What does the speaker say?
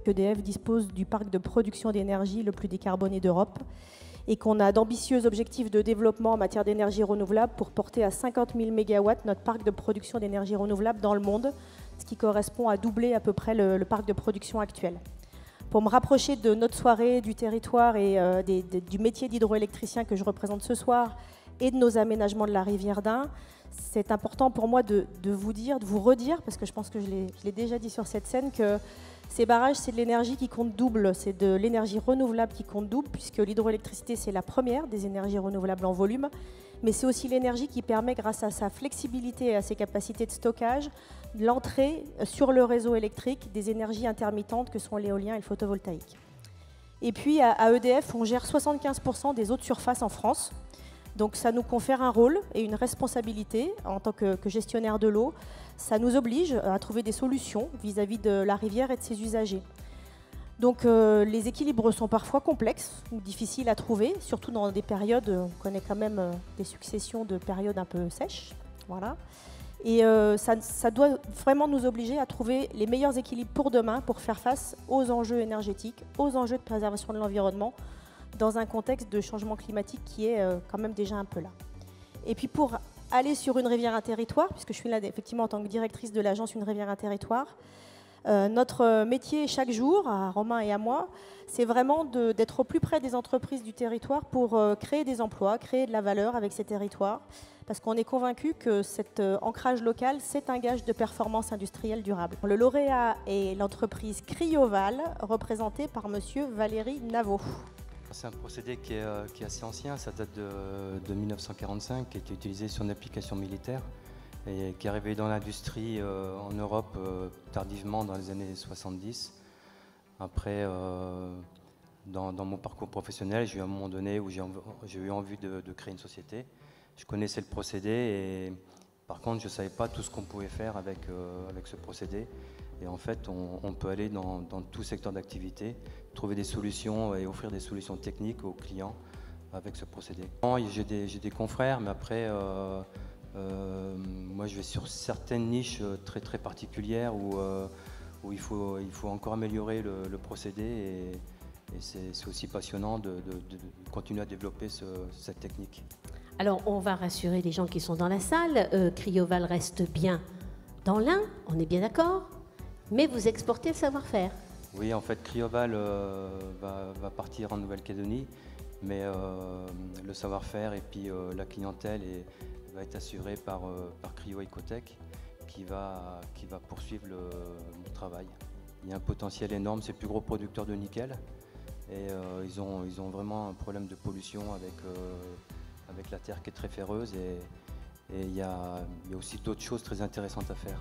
EDF dispose du parc de production d'énergie le plus décarboné d'Europe et qu'on a d'ambitieux objectifs de développement en matière d'énergie renouvelable pour porter à 50 000 MW notre parc de production d'énergie renouvelable dans le monde, ce qui correspond à doubler à peu près le parc de production actuel. Pour me rapprocher de notre soirée, du territoire et du métier d'hydroélectricien que je représente ce soir et de nos aménagements de la rivière d'Ain, c'est important pour moi de vous redire, parce que je pense que je l'ai déjà dit sur cette scène, que ces barrages, c'est de l'énergie qui compte double, c'est de l'énergie renouvelable qui compte double, puisque l'hydroélectricité, c'est la première des énergies renouvelables en volume, mais c'est aussi l'énergie qui permet, grâce à sa flexibilité et à ses capacités de stockage, l'entrée sur le réseau électrique des énergies intermittentes que sont l'éolien et le photovoltaïque. Et puis, à EDF, on gère 75% des eaux de surface en France. Donc ça nous confère un rôle et une responsabilité en tant que gestionnaire de l'eau. Ça nous oblige à trouver des solutions vis-à-vis de la rivière et de ses usagers. Donc les équilibres sont parfois complexes ou difficiles à trouver, surtout dans des périodes, on connaît quand même des successions de périodes un peu sèches. Voilà. Et ça doit vraiment nous obliger à trouver les meilleurs équilibres pour demain pour faire face aux enjeux énergétiques, aux enjeux de préservation de l'environnement, dans un contexte de changement climatique qui est quand même déjà un peu là. Et puis pour aller sur une rivière, un territoire, puisque je suis là effectivement en tant que directrice de l'agence Une rivière, un territoire, notre métier chaque jour, à Romain et à moi, c'est vraiment d'être au plus près des entreprises du territoire pour créer des emplois, créer de la valeur avec ces territoires, parce qu'on est convaincu que cet ancrage local, c'est un gage de performance industrielle durable. Le lauréat est l'entreprise Cryoval, représentée par monsieur Valérie Naveau. C'est un procédé qui est assez ancien, ça date de 1945, qui a été utilisé sur une application militaire et qui est arrivé dans l'industrie en Europe tardivement dans les années 70. Après, dans mon parcours professionnel, j'ai eu un moment donné où j'ai eu envie de créer une société. Je connaissais le procédé et par contre, je ne savais pas tout ce qu'on pouvait faire avec ce procédé. Et en fait, on peut aller dans tout secteur d'activité, trouver des solutions et offrir des solutions techniques aux clients avec ce procédé. J'ai des confrères, mais après, moi je vais sur certaines niches très très particulières où il faut encore améliorer le procédé et c'est aussi passionnant de continuer à développer cette technique. Alors on va rassurer les gens qui sont dans la salle, Cryoval reste bien dans l'Ain, on est bien d'accord? Mais vous exportez le savoir-faire. Oui, en fait, Cryoval va partir en Nouvelle-Calédonie, mais le savoir-faire et puis la clientèle va être assurée par Cryo Ecotech qui va poursuivre le travail. Il y a un potentiel énorme, c'est le plus gros producteur de nickel et ils ont vraiment un problème de pollution avec la terre qui est très ferreuse et il y a aussi d'autres choses très intéressantes à faire.